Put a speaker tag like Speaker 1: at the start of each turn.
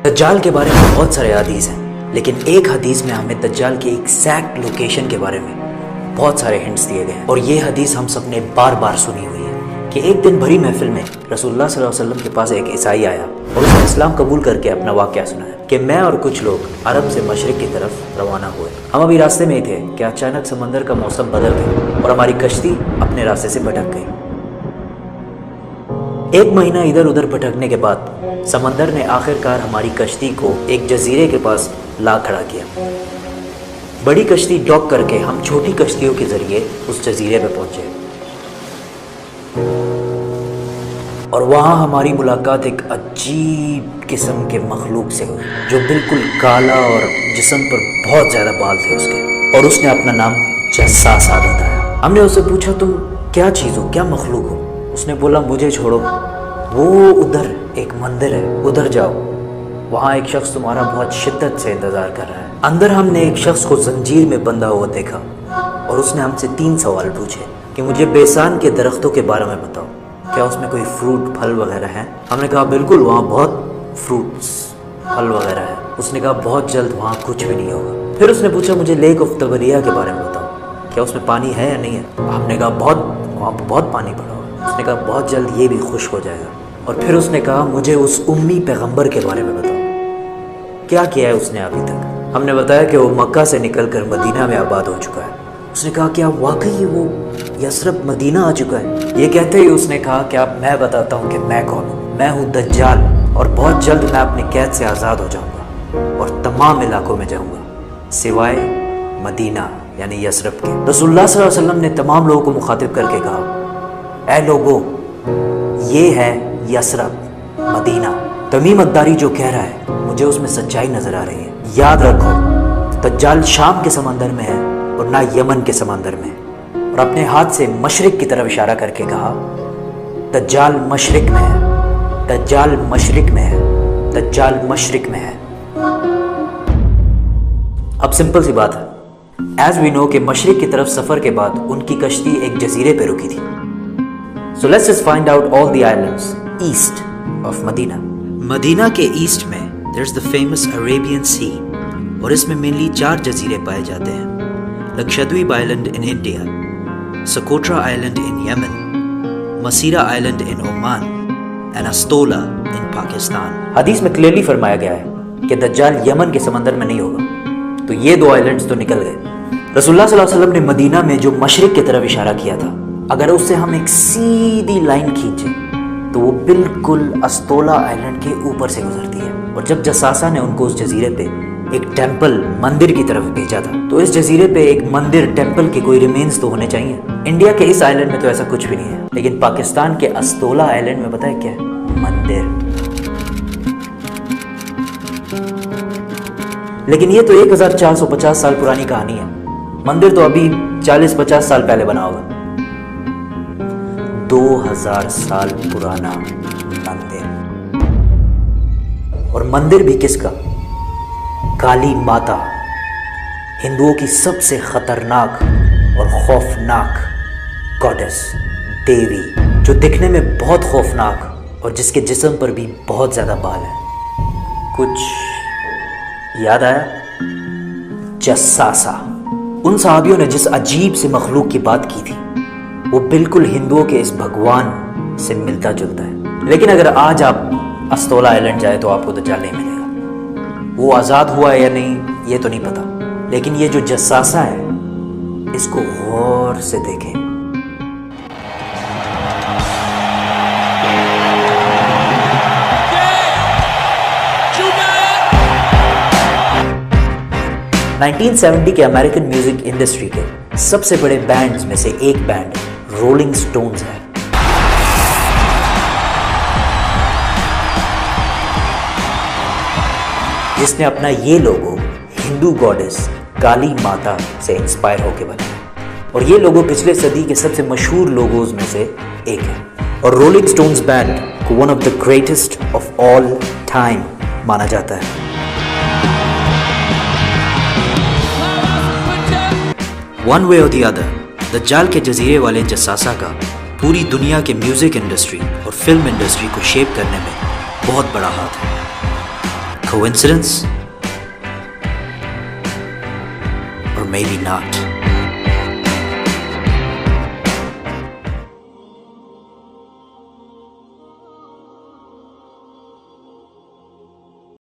Speaker 1: دجال کے بارے میں بہت سارے حدیث ہیں، لیکن ایک حدیث میں ہمیں دجال کے ایگزیکٹ لوکیشن کے بارے میں بہت سارے ہنٹس دیے گئے ہیں، اور یہ حدیث ہم سب نے بار بار سنی ہوئی ہے کہ ایک دن بھری محفل میں رسول اللہ صلی اللہ علیہ وسلم کے پاس ایک عیسائی آیا اور اس نے اسلام قبول کر کے اپنا واقعہ سنایا کہ میں اور کچھ لوگ عرب سے مشرق کی طرف روانہ ہوئے، ہم ابھی راستے میں ہی تھے کہ اچانک سمندر کا موسم بدل گیا اور ہماری کشتی اپنے راستے سے بھٹک گئی۔ ایک مہینہ ادھر ادھر بھٹکنے کے بعد سمندر نے آخر کار ہماری کشتی کو ایک جزیرے کے پاس لا کھڑا کیا۔ بڑی کشتی ڈاک کر کے ہم چھوٹی کشتیوں کے ذریعے اس جزیرے پہ پہنچے، اور وہاں ہماری ملاقات ایک عجیب قسم کے مخلوق سے ہوئی جو بالکل کالا اور جسم پر بہت زیادہ بال تھے اس کے، اور اس نے اپنا نام جساسہ بتایا۔ ہم نے اس سے پوچھا تم کیا چیز ہو، کیا مخلوق ہو؟ اس نے بولا مجھے چھوڑو، وہ ادھر ایک مندر ہے، ادھر جاؤ، وہاں ایک شخص تمہارا بہت شدت سے انتظار کر رہا ہے۔ اندر ہم نے ایک شخص کو زنجیر میں بندھا ہوا دیکھا اور اس نے ہم سے 3 سوال پوچھے کہ مجھے بیسان کے درختوں کے بارے میں بتاؤ، کیا اس میں کوئی فروٹ پھل وغیرہ ہیں؟ ہم نے کہا بالکل، وہاں بہت فروٹس پھل وغیرہ ہے۔ اس نے کہا بہت جلد وہاں کچھ بھی نہیں ہوگا۔ پھر اس نے پوچھا مجھے لیک آف تبریہ کے بارے میں بتاؤ، کیا اس میں پانی ہے یا نہیں ہے؟ ہم نے کہا وہاں بہت پانی پڑا ہوا۔ اس نے کہا بہت جلد یہ بھی خشک ہو جائے گا۔ اور پھر اس نے کہا مجھے اس امی پیغمبر کے بارے میں بتاؤ، کیا کیا ہے اس نے ابھی تک؟ ہم نے بتایا کہ وہ مکہ سے نکل کر مدینہ میں آباد ہو چکا ہے۔ اس نے کہا کیا واقعی وہ یثرب مدینہ آ چکا ہے؟ یہ کہتے ہی اس نے کہا کہ اب میں بتاتا ہوں کہ میں کون ہوں، میں ہوں دجال، اور بہت جلد میں اپنی قید سے آزاد ہو جاؤں گا اور تمام علاقوں میں جاؤں گا سوائے مدینہ یعنی یثرب کے۔ رسول اللہ صلی اللہ علیہ وسلم نے تمام لوگوں کو مخاطب کر کے کہا اے لوگو، یہ ہے یثرب مدینہ۔ تمیم الداری جو کہہ رہا ہے مجھے اس میں سچائی نظر آ رہی ہے۔ یاد رکھو دجال شام کے سمندر میں ہے اور نہ یمن کے سمندر میں۔ اور اپنے ہاتھ سے مشرق کی طرف اشارہ کر کے کہا دجال مشرق میں ہے، دجال مشرق میں ہے، دجال مشرق میں ہے۔ اب سمپل سی بات ہے، ایز وی نو کہ مشرق کی طرف سفر کے بعد ان کی کشتی ایک جزیرے پہ رکی تھی۔ So let's just find out all the islands east of Medina. مدینہ کے ایسٹ میں there's the famous Arabian Sea، اور اس میں مینلی 4 جزیرے پائے جاتے ہیں: Lakshadweep island in India, Socotra island in Yemen, Masirah island in Oman, and Astola in Pakistan. حدیث میں کلیئرلی فرمایا گیا ہے کہ دجال یمن کے سمندر میں نہیں ہوگا، تو یہ 2 آئلینڈز تو نکل گئے۔ رسول اللہ صلی اللہ علیہ وسلم نے مدینہ میں جو مشرق کی طرف اشارہ کیا تھا، اگر اس سے ہم ایک سیدھی لائن کھینچیں تو وہ بالکل استولا آئلینڈ کے اوپر سے گزرتی ہے۔ اور جب جساسہ نے ان کو اس جزیرے پہ ایک ٹیمپل مندر کی طرف بھیجا تھا، تو اس جزیرے پہ ایک مندر ٹیمپل کے کوئی ریمینز تو ہونے چاہیے۔ انڈیا کے اس آئلینڈ میں تو ایسا کچھ بھی نہیں ہے، لیکن پاکستان کے استولا آئلینڈ میں پتہ ہے کیا ہے؟ مندر۔ لیکن یہ تو 1450 سال پرانی کہانی ہے، مندر تو ابھی 40-50 سال پہلے بنا ہوگا۔ 2000 سال پرانا مندر، اور مندر بھی کس کا؟ کالی ماتا، ہندوؤں کی سب سے خطرناک اور خوفناک گاڈس، دیوی، جو دکھنے میں بہت خوفناک اور جس کے جسم پر بھی بہت زیادہ بال ہیں۔ کچھ یاد آیا؟ جساسہ۔ ان صحابیوں نے جس عجیب سے مخلوق کی بات کی تھی وہ بالکل ہندوؤں کے اس بھگوان سے ملتا جلتا ہے۔ لیکن اگر آج آپ استولا آئلینڈ جائے تو آپ کو دجال نہیں ملے گا۔ وہ آزاد ہوا ہے یا نہیں یہ تو نہیں پتا، لیکن یہ جو جساسہ ہے اس کو غور سے دیکھیں۔ نائنٹین 1970 کے امریکن میوزک انڈسٹری کے سب سے بڑے بینڈز میں سے ایک بینڈ رولنگ سٹونز ہے۔ جس نے اپنا یہ لوگو ہندو گاڈس کالی ماتا سے انسپائر ہو کے بنایا، اور یہ لوگو پچھلے صدی کے سب سے مشہور لوگوز میں سے ایک ہے، اور رولنگ سٹونز بینڈ کو one of the greatest of all time مانا جاتا ہے۔ ون وے اور دی ادر، دجال کے جزیرے والے جساسہ کا پوری دنیا کے میوزک انڈسٹری اور فلم انڈسٹری کو شیپ کرنے میں بہت بڑا ہاتھ ہے۔ Coincidence? Or maybe not.